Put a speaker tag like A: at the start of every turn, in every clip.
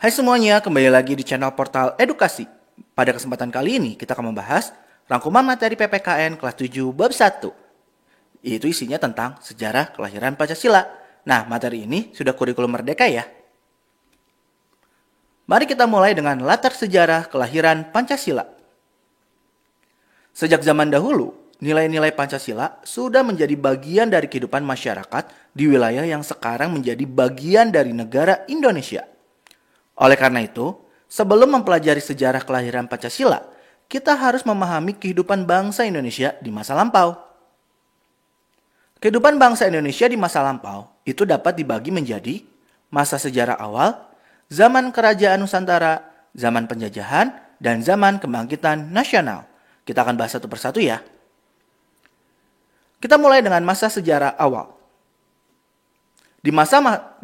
A: Hai semuanya, kembali lagi di channel Portal Edukasi. Pada kesempatan kali ini kita akan membahas rangkuman materi PPKN kelas 7 bab 1. Yaitu isinya tentang sejarah kelahiran Pancasila. Nah, materi ini sudah kurikulum merdeka ya. Mari kita mulai dengan latar sejarah kelahiran Pancasila. Sejak zaman dahulu, nilai-nilai Pancasila sudah menjadi bagian dari kehidupan masyarakat di wilayah yang sekarang menjadi bagian dari negara Indonesia. Oleh karena itu, sebelum mempelajari sejarah kelahiran Pancasila, kita harus memahami kehidupan bangsa Indonesia di masa lampau. Kehidupan bangsa Indonesia di masa lampau itu dapat dibagi menjadi masa sejarah awal, zaman kerajaan Nusantara, zaman penjajahan, dan zaman kebangkitan nasional. Kita akan bahas satu persatu ya. Kita mulai dengan masa sejarah awal. Di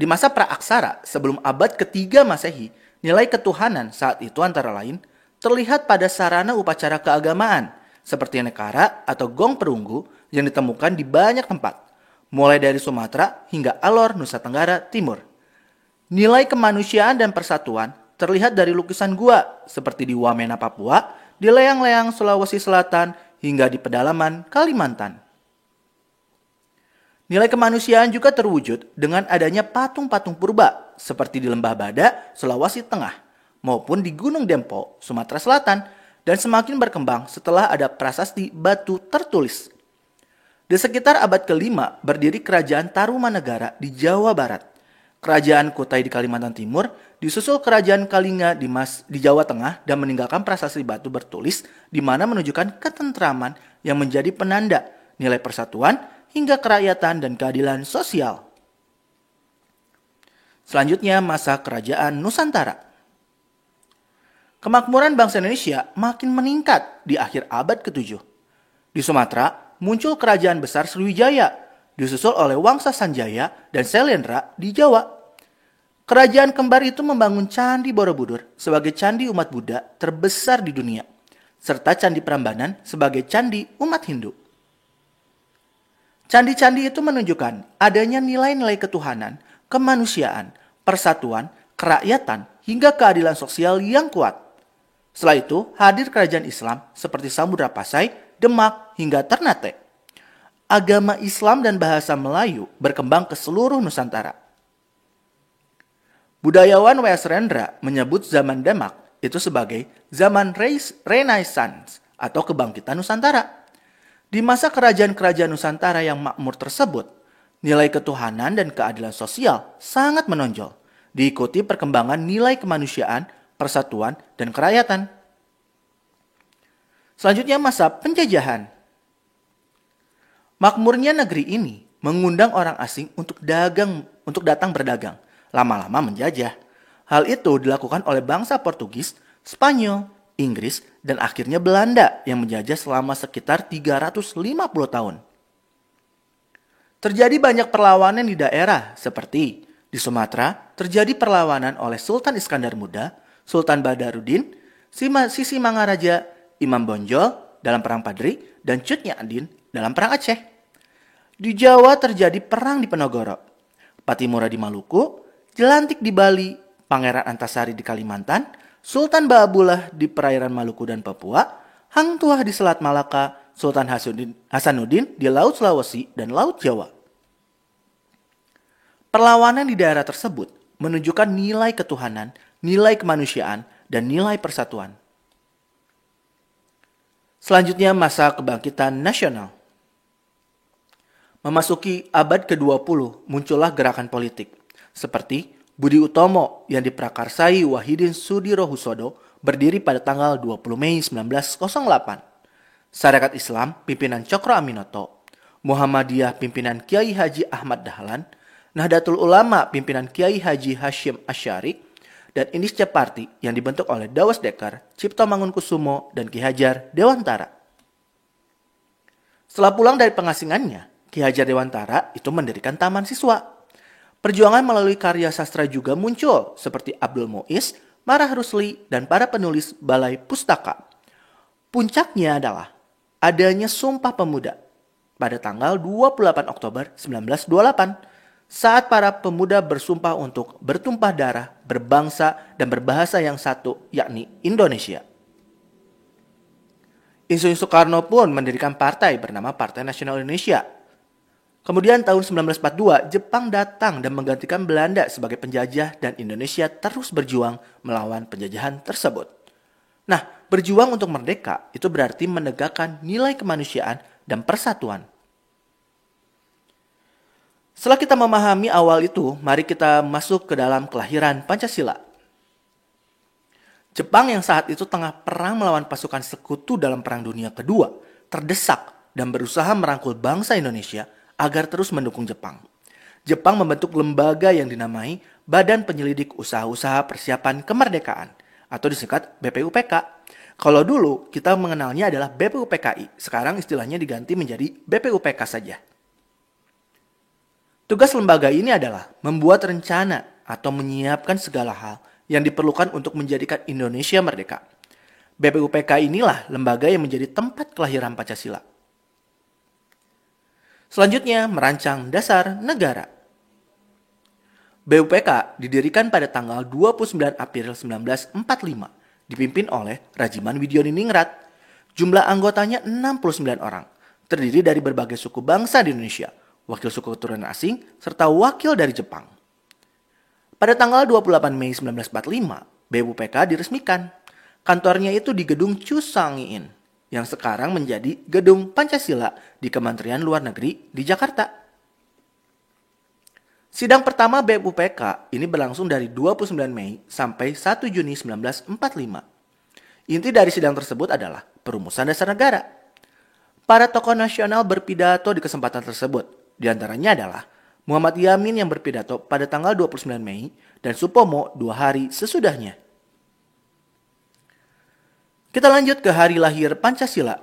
A: masa praaksara sebelum abad ketiga Masehi, nilai ketuhanan saat itu antara lain terlihat pada sarana upacara keagamaan seperti nekara atau gong perunggu yang ditemukan di banyak tempat, mulai dari Sumatera hingga Alor, Nusa Tenggara Timur. Nilai kemanusiaan dan persatuan terlihat dari lukisan gua seperti di Wamena, Papua, di Leang-Leang, Sulawesi Selatan, hingga di pedalaman Kalimantan. Nilai kemanusiaan juga terwujud dengan adanya patung-patung purba seperti di Lembah Bada, Sulawesi Tengah, maupun di Gunung Dempo, Sumatera Selatan, dan semakin berkembang setelah ada prasasti batu tertulis. Di sekitar abad ke-5 berdiri Kerajaan Tarumanegara di Jawa Barat, Kerajaan Kutai di Kalimantan Timur, disusul Kerajaan Kalinga di Jawa Tengah dan meninggalkan prasasti batu bertulis di mana menunjukkan ketentraman yang menjadi penanda nilai persatuan hingga kerakyatan dan keadilan sosial. Selanjutnya, masa Kerajaan Nusantara. Kemakmuran bangsa Indonesia makin meningkat di akhir abad ke-7. Di Sumatera, muncul kerajaan besar Sriwijaya, disusul oleh Wangsa Sanjaya dan Selendra di Jawa. Kerajaan kembar itu membangun Candi Borobudur sebagai candi umat Buddha terbesar di dunia, serta Candi Prambanan sebagai candi umat Hindu. Candi-candi itu menunjukkan adanya nilai-nilai ketuhanan, kemanusiaan, persatuan, kerakyatan, hingga keadilan sosial yang kuat. Setelah itu, hadir kerajaan Islam seperti Samudra Pasai, Demak, hingga Ternate. Agama Islam dan bahasa Melayu berkembang ke seluruh Nusantara. Budayawan W.S. Rendra menyebut zaman Demak itu sebagai zaman Renaissance atau kebangkitan Nusantara. Di masa kerajaan-kerajaan Nusantara yang makmur tersebut, nilai ketuhanan dan keadilan sosial sangat menonjol, diikuti perkembangan nilai kemanusiaan, persatuan, dan kerakyatan. Selanjutnya masa penjajahan. Makmurnya negeri ini mengundang orang asing untuk datang berdagang, lama-lama menjajah. Hal itu dilakukan oleh bangsa Portugis, Spanyol, Inggris, dan akhirnya Belanda yang menjajah selama sekitar 350 tahun. Terjadi banyak perlawanan di daerah seperti di Sumatera terjadi perlawanan oleh Sultan Iskandar Muda, Sultan Badarudin, Sisi Mangaraja, Imam Bonjol dalam Perang Padri, dan Cut Nyak dalam Perang Aceh. Di Jawa terjadi perang di Penogoro, Patimura di Maluku, Jelantik di Bali, Pangeran Antasari di Kalimantan, Sultan Baabullah di perairan Maluku dan Papua, Hang Tuah di Selat Malaka, Sultan Hasanuddin di Laut Sulawesi dan Laut Jawa. Perlawanan di daerah tersebut menunjukkan nilai ketuhanan, nilai kemanusiaan, dan nilai persatuan. Selanjutnya masa kebangkitan nasional. Memasuki abad ke-20 muncullah gerakan politik seperti Budi Utomo yang diprakarsai Wahidin Sudirohusodo berdiri pada tanggal 20 Mei 1908. Sarekat Islam pimpinan Cokro Aminoto, Muhammadiyah pimpinan Kiai Haji Ahmad Dahlan, Nahdlatul Ulama pimpinan Kiai Haji Hashim Asy'ari, dan Indonesia Party yang dibentuk oleh Dawas Dekar, Cipto Mangunkusumo, dan Ki Hajar Dewantara. Setelah pulang dari pengasingannya, Ki Hajar Dewantara itu mendirikan Taman Siswa. Perjuangan melalui karya sastra juga muncul seperti Abdul Muiz, Marah Rusli, dan para penulis Balai Pustaka. Puncaknya adalah adanya Sumpah Pemuda pada tanggal 28 Oktober 1928. saat para pemuda bersumpah untuk bertumpah darah, berbangsa, dan berbahasa yang satu, yakni Indonesia. Insinyur Soekarno pun mendirikan partai bernama Partai Nasional Indonesia. Kemudian tahun 1942, Jepang datang dan menggantikan Belanda sebagai penjajah dan Indonesia terus berjuang melawan penjajahan tersebut. Nah, berjuang untuk merdeka itu berarti menegakkan nilai kemanusiaan dan persatuan. Setelah kita memahami awal itu, mari kita masuk ke dalam kelahiran Pancasila. Jepang yang saat itu tengah perang melawan pasukan sekutu dalam Perang Dunia Kedua, terdesak dan berusaha merangkul bangsa Indonesia agar terus mendukung Jepang. Jepang membentuk lembaga yang dinamai Badan Penyelidik Usaha-Usaha Persiapan Kemerdekaan atau disingkat BPUPK. Kalau dulu kita mengenalnya adalah BPUPKI, sekarang istilahnya diganti menjadi BPUPK saja. Tugas lembaga ini adalah membuat rencana atau menyiapkan segala hal yang diperlukan untuk menjadikan Indonesia merdeka. BPUPK inilah lembaga yang menjadi tempat kelahiran Pancasila. Selanjutnya, merancang dasar negara. BPUPK didirikan pada tanggal 29 April 1945, dipimpin oleh Rajiman Widyodiningrat. Jumlah anggotanya 69 orang, terdiri dari berbagai suku bangsa di Indonesia, wakil suku keturunan asing, serta wakil dari Jepang. Pada tanggal 28 Mei 1945, BPUPK diresmikan. Kantornya itu di Gedung Chusangiin, yang sekarang menjadi Gedung Pancasila di Kementerian Luar Negeri di Jakarta. Sidang pertama BPUPK ini berlangsung dari 29 Mei sampai 1 Juni 1945. Inti dari sidang tersebut adalah perumusan dasar negara. Para tokoh nasional berpidato di kesempatan tersebut. Di antaranya adalah Muhammad Yamin yang berpidato pada tanggal 29 Mei dan Supomo 2 hari sesudahnya. Kita lanjut ke hari lahir Pancasila.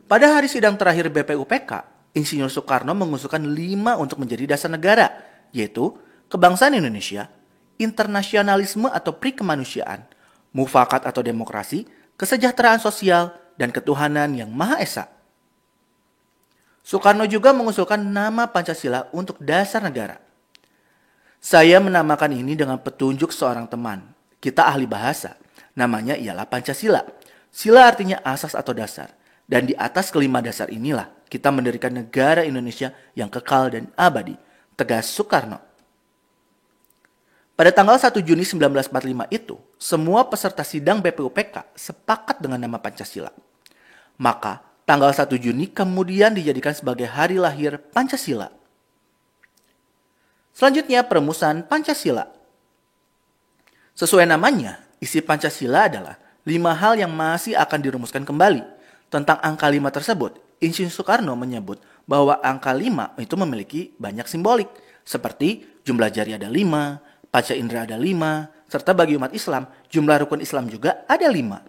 A: Pada hari sidang terakhir BPUPK, Insinyur Soekarno mengusulkan 5 untuk menjadi dasar negara, yaitu kebangsaan Indonesia, internasionalisme atau prikemanusiaan, mufakat atau demokrasi, kesejahteraan sosial, dan ketuhanan yang Maha Esa. Soekarno juga mengusulkan nama Pancasila untuk dasar negara. Saya menamakan ini dengan petunjuk seorang teman. Kita ahli bahasa. Namanya ialah Pancasila. Sila artinya asas atau dasar. Dan di atas kelima dasar inilah kita mendirikan negara Indonesia yang kekal dan abadi. Tegas Soekarno. Pada tanggal 1 Juni 1945 itu, semua peserta sidang BPUPK sepakat dengan nama Pancasila. Maka, tanggal 1 Juni kemudian dijadikan sebagai hari lahir Pancasila. Selanjutnya, perumusan Pancasila. Sesuai namanya, isi Pancasila adalah 5 hal yang masih akan dirumuskan kembali. Tentang angka 5 tersebut, Insinyur Soekarno menyebut bahwa angka 5 itu memiliki banyak simbolik, seperti jumlah jari ada 5, panca indera ada 5, serta bagi umat Islam, jumlah rukun Islam juga ada 5.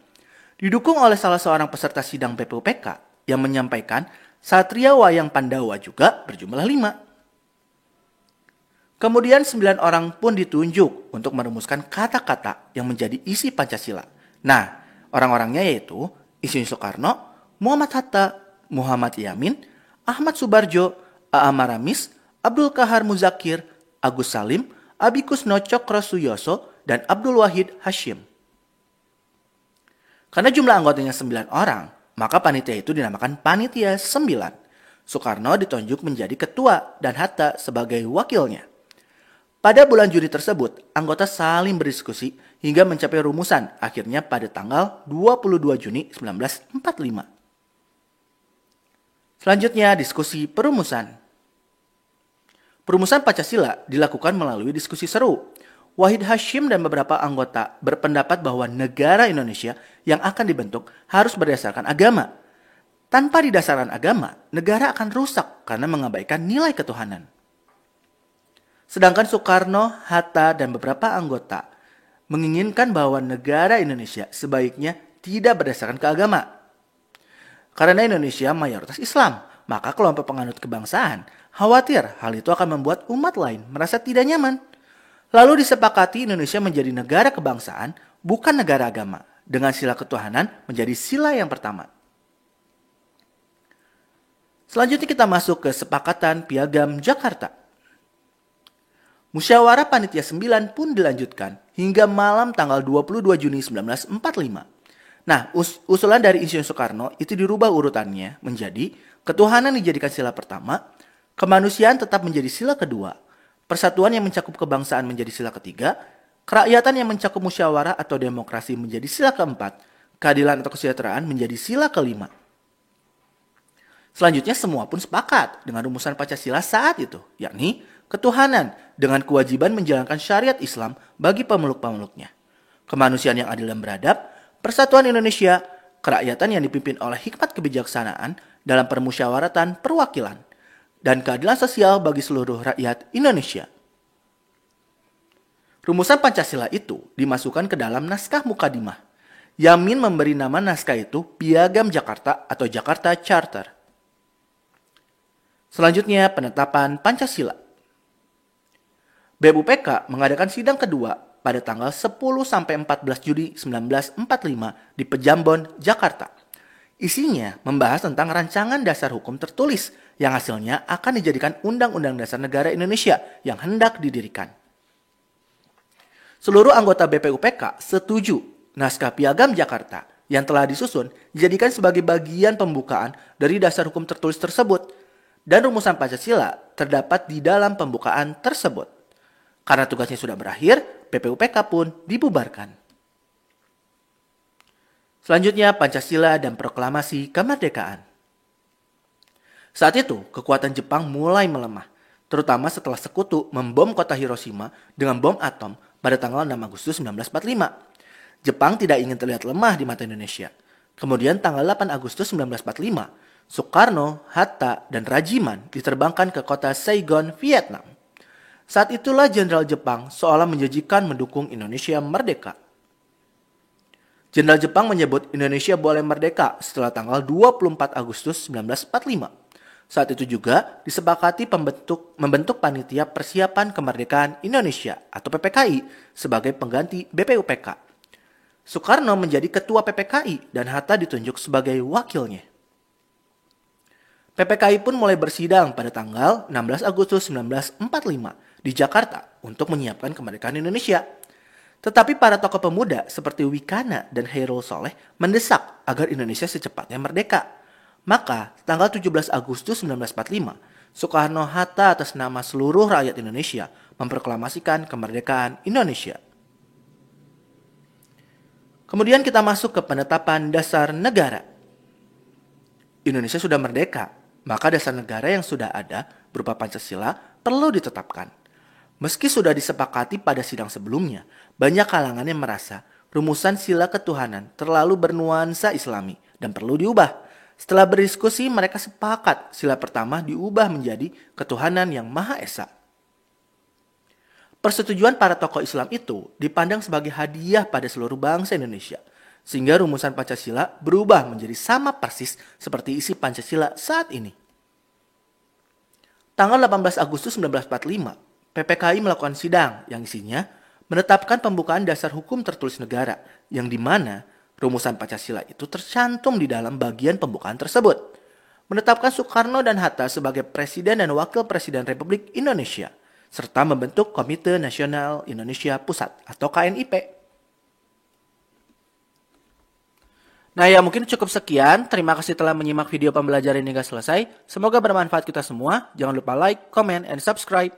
A: Didukung oleh salah seorang peserta sidang BPUPK yang menyampaikan Satria Wayang Pandawa juga berjumlah 5. Kemudian 9 orang pun ditunjuk untuk merumuskan kata-kata yang menjadi isi Pancasila. Nah, orang-orangnya yaitu Insinyur Soekarno, Muhammad Hatta, Muhammad Yamin, Ahmad Subarjo, A.A. Maramis, Abdul Kahar Muzakir, Agus Salim, Abikusno Cokrosuyoso, dan Abdul Wahid Hashim. Karena jumlah anggotanya 9 orang, maka panitia itu dinamakan Panitia 9. Soekarno ditunjuk menjadi ketua dan Hatta sebagai wakilnya. Pada bulan Juni tersebut, anggota saling berdiskusi hingga mencapai rumusan akhirnya pada tanggal 22 Juni 1945. Selanjutnya, diskusi perumusan. Perumusan Pancasila dilakukan melalui diskusi seru. Wahid Hashim dan beberapa anggota berpendapat bahwa negara Indonesia yang akan dibentuk harus berdasarkan agama. Tanpa didasarkan agama, negara akan rusak karena mengabaikan nilai ketuhanan. Sedangkan Soekarno, Hatta, dan beberapa anggota menginginkan bahwa negara Indonesia sebaiknya tidak berdasarkan keagama. Karena Indonesia mayoritas Islam, maka kelompok penganut kebangsaan khawatir hal itu akan membuat umat lain merasa tidak nyaman. Lalu disepakati Indonesia menjadi negara kebangsaan, bukan negara agama, dengan sila ketuhanan menjadi sila yang pertama. Selanjutnya kita masuk ke Kesepakatan Piagam Jakarta. Musyawarah Panitia 9 pun dilanjutkan hingga malam tanggal 22 Juni 1945. Nah, usulan dari Insinyur Soekarno itu dirubah urutannya menjadi ketuhanan dijadikan sila pertama, kemanusiaan tetap menjadi sila kedua, persatuan yang mencakup kebangsaan menjadi sila ketiga, kerakyatan yang mencakup musyawarah atau demokrasi menjadi sila keempat, keadilan atau kesejahteraan menjadi sila kelima. Selanjutnya semua pun sepakat dengan rumusan Pancasila saat itu, yakni ketuhanan dengan kewajiban menjalankan syariat Islam bagi pemeluk-pemeluknya, kemanusiaan yang adil dan beradab, persatuan Indonesia, kerakyatan yang dipimpin oleh hikmat kebijaksanaan dalam permusyawaratan perwakilan, dan keadilan sosial bagi seluruh rakyat Indonesia. Rumusan Pancasila itu dimasukkan ke dalam naskah Mukadimah. Yamin memberi nama naskah itu Piagam Jakarta atau Jakarta Charter. Selanjutnya penetapan Pancasila. BEM-UPK mengadakan sidang kedua pada tanggal 10-14 Juni 1945 di Pejambon, Jakarta. Isinya membahas tentang rancangan dasar hukum tertulis yang hasilnya akan dijadikan Undang-Undang Dasar Negara Indonesia yang hendak didirikan. Seluruh anggota BPUPK setuju naskah Piagam Jakarta yang telah disusun dijadikan sebagai bagian pembukaan dari dasar hukum tertulis tersebut, dan rumusan Pancasila terdapat di dalam pembukaan tersebut. Karena tugasnya sudah berakhir, BPUPK pun dibubarkan. Selanjutnya Pancasila dan Proklamasi Kemerdekaan. Saat itu, kekuatan Jepang mulai melemah, terutama setelah sekutu membom kota Hiroshima dengan bom atom pada tanggal 6 Agustus 1945. Jepang tidak ingin terlihat lemah di mata Indonesia. Kemudian tanggal 8 Agustus 1945, Soekarno, Hatta, dan Rajiman diterbangkan ke kota Saigon, Vietnam. Saat itulah Jenderal Jepang seolah menjanjikan mendukung Indonesia merdeka. Jenderal Jepang menyebut Indonesia boleh merdeka setelah tanggal 24 Agustus 1945. Saat itu juga disepakati membentuk Panitia Persiapan Kemerdekaan Indonesia atau PPKI sebagai pengganti BPUPK. Soekarno menjadi ketua PPKI dan Hatta ditunjuk sebagai wakilnya. PPKI pun mulai bersidang pada tanggal 16 Agustus 1945 di Jakarta untuk menyiapkan kemerdekaan Indonesia. Tetapi para tokoh pemuda seperti Wikana dan Hairul Soleh mendesak agar Indonesia secepatnya merdeka. Maka tanggal 17 Agustus 1945, Soekarno-Hatta atas nama seluruh rakyat Indonesia memproklamasikan kemerdekaan Indonesia. Kemudian kita masuk ke penetapan dasar negara. Indonesia sudah merdeka, maka dasar negara yang sudah ada berupa Pancasila perlu ditetapkan. Meski sudah disepakati pada sidang sebelumnya, banyak kalangan yang merasa rumusan sila ketuhanan terlalu bernuansa Islami dan perlu diubah. Setelah berdiskusi, mereka sepakat sila pertama diubah menjadi ketuhanan yang Maha Esa. Persetujuan para tokoh Islam itu dipandang sebagai hadiah pada seluruh bangsa Indonesia, sehingga rumusan Pancasila berubah menjadi sama persis seperti isi Pancasila saat ini. Tanggal 18 Agustus 1945, PPKI melakukan sidang yang isinya menetapkan pembukaan dasar hukum tertulis negara, yang dimana rumusan Pancasila itu tercantum di dalam bagian pembukaan tersebut. Menetapkan Soekarno dan Hatta sebagai Presiden dan Wakil Presiden Republik Indonesia, serta membentuk Komite Nasional Indonesia Pusat atau KNIP. Nah ya, mungkin cukup sekian. Terima kasih telah menyimak video pembelajaran hingga selesai. Semoga bermanfaat kita semua. Jangan lupa like, comment, and subscribe.